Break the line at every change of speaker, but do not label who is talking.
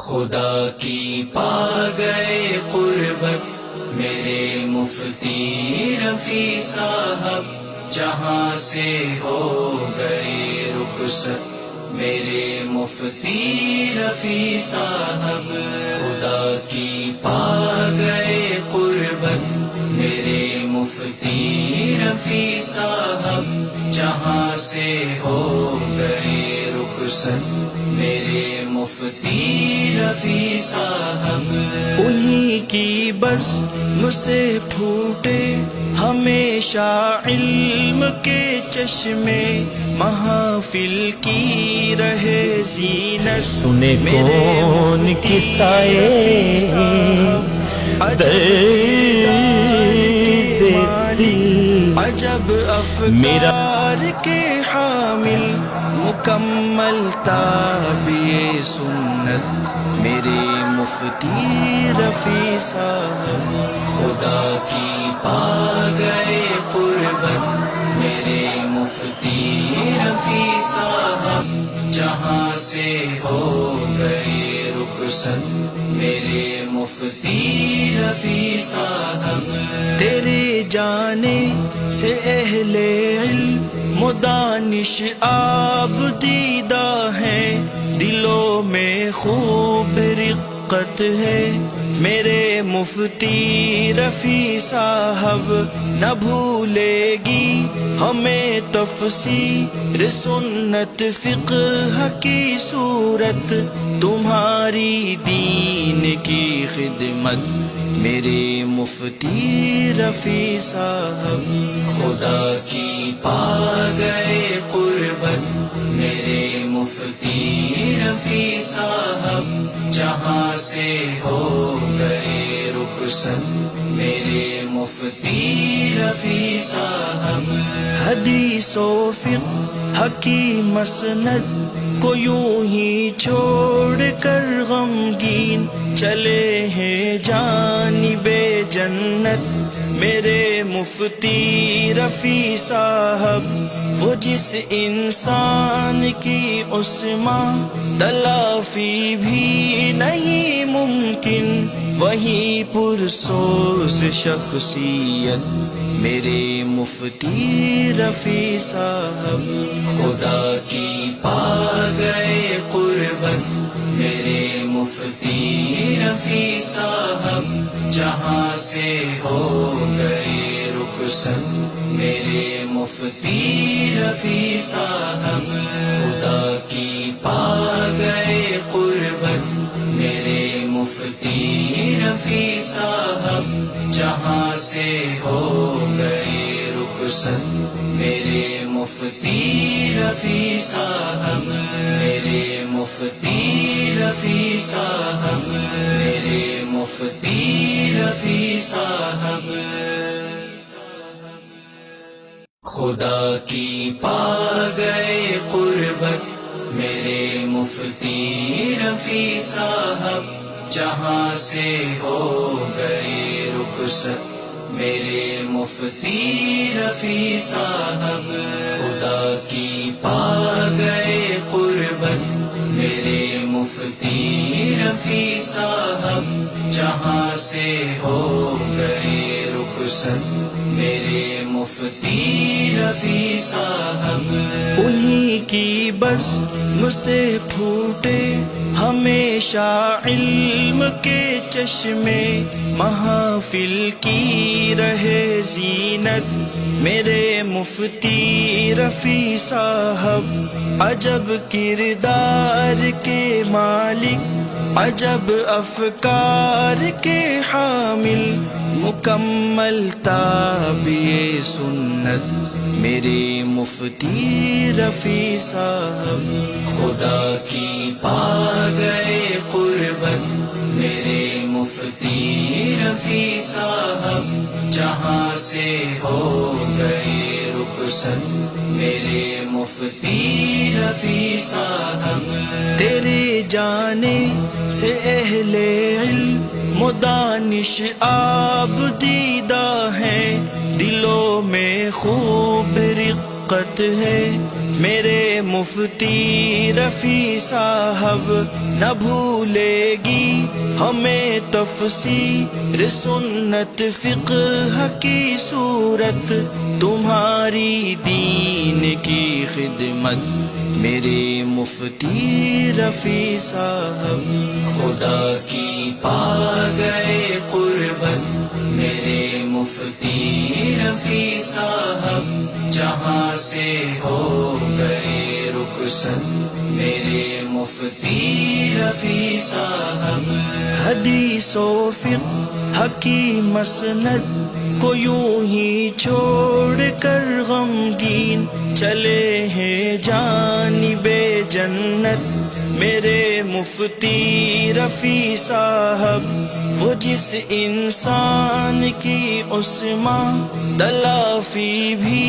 خدا کی پا گئے قربت میرے مفتی رفیع صاحب، جہاں سے ہو گئے رخصت میرے مفتی رفیع صاحب۔ خدا کی پا گئے قربت میرے مفتی رفیع صاحب، جہاں سے ہو گئے رخصت میرے مفتی رفیع صاحب۔
انہی کی بس سے پھوٹے ہمیشہ علم کے چشمے، محافل کی رہے زینت
سنے کون قصائے درد دل،
عجب افکار کے حامل، مکمل تابع سنت میرے مفتی رفیع صاحب۔
خدا کی پا گئے قربت میرے مفتی رفیع صاحب، جہاں سے ہو گئے رخصت میرے مفتی رفیع صاحب۔
تیرے جانے سے اہل علم و دانش آپ دیدہ ہیں، دلوں میں خوب رقت ہے میرے مفتی رفیع صاحب۔ نہ بھولے گی ہمیں تفسیر سنت فقہ کی صورت، تمہاری دین کی خدمت میرے مفتی رفیع صاحب۔
خدا کی پا گئے قربت میرے مفتی رفیع صاحب، جہاں سے ہو گئے رخصت میرے مفتی رفیع صاحب۔
حدیث و فقہ کی مسند کو یوں ہی چھوڑ کر غمگین چلے ہیں جانب جنت میرے مفتی رفیع صاحب۔ وہ جس انسان کی عصمت تلافی بھی نہیں ممکن، وہی پرسوز شخصیت میرے مفتی رفیع صاحب۔
خدا کی پا گئے قربت میرے مفتی رفیع صاحب، جہاں سے ہو گئے رخصت میرے مفتی رفیع صاحب۔ خدا کی پا گئے قربت میرے مفتی رفیع صاحب، جہاں سے ہو گئے رخصت میرے مفتی رفیع صاحب، میرے مفتی رفیع صاحب، میرے مفتی رفیع صاحب۔ خدا کی پا گئے قربت میرے مفتی رفیع صاحب، جہاں سے ہو گئے رخصت میرے مفتی رفیع صاحب۔ خدا کی پا گئے قربت میرے مفتی رفیع صاحب، جہاں سے ہو گئے رخصت میرے مفتی رفیع صاحب۔
انہی کی بس سے پھوٹے ہمیشہ علم کے چشمے، محافل کی رہے زینت میرے مفتی رفیع صاحب۔ عجب کردار کے مالک، عجب افکار کے حامل، مکمل تابع سنت میرے مفتی رفیع صاحب۔
خدا کی پا گئے قربت میرے مفتی رفیع صاحب، جہاں سے ہو گئے رخصت میرے مفتی رفیع صاحب۔
تیرے جانے سے اہل علم و دانش آپ دیدہ ہیں، دلوں میں خوب رقت طاقت ہے میرے مفتی رفیع صاحب، نہ بھولے گی ہمیں تفسیر سنت فقہ کی صورت، تمہاری دین کی خدمت میرے مفتی رفیع صاحب۔
خدا کی پا گئے قربت میرے مفتی رفیع صاحب، جہاں سے ہو گئے رخصت میرے مفتی رفیع صاحب۔
حدیث و فقہ کی مسند کو یوں ہی چھوڑ کر غمگین چلے ہیں جانب جنت میرے مفتی رفیع صاحب، وہ جس انسان کی عصمت تلافی بھی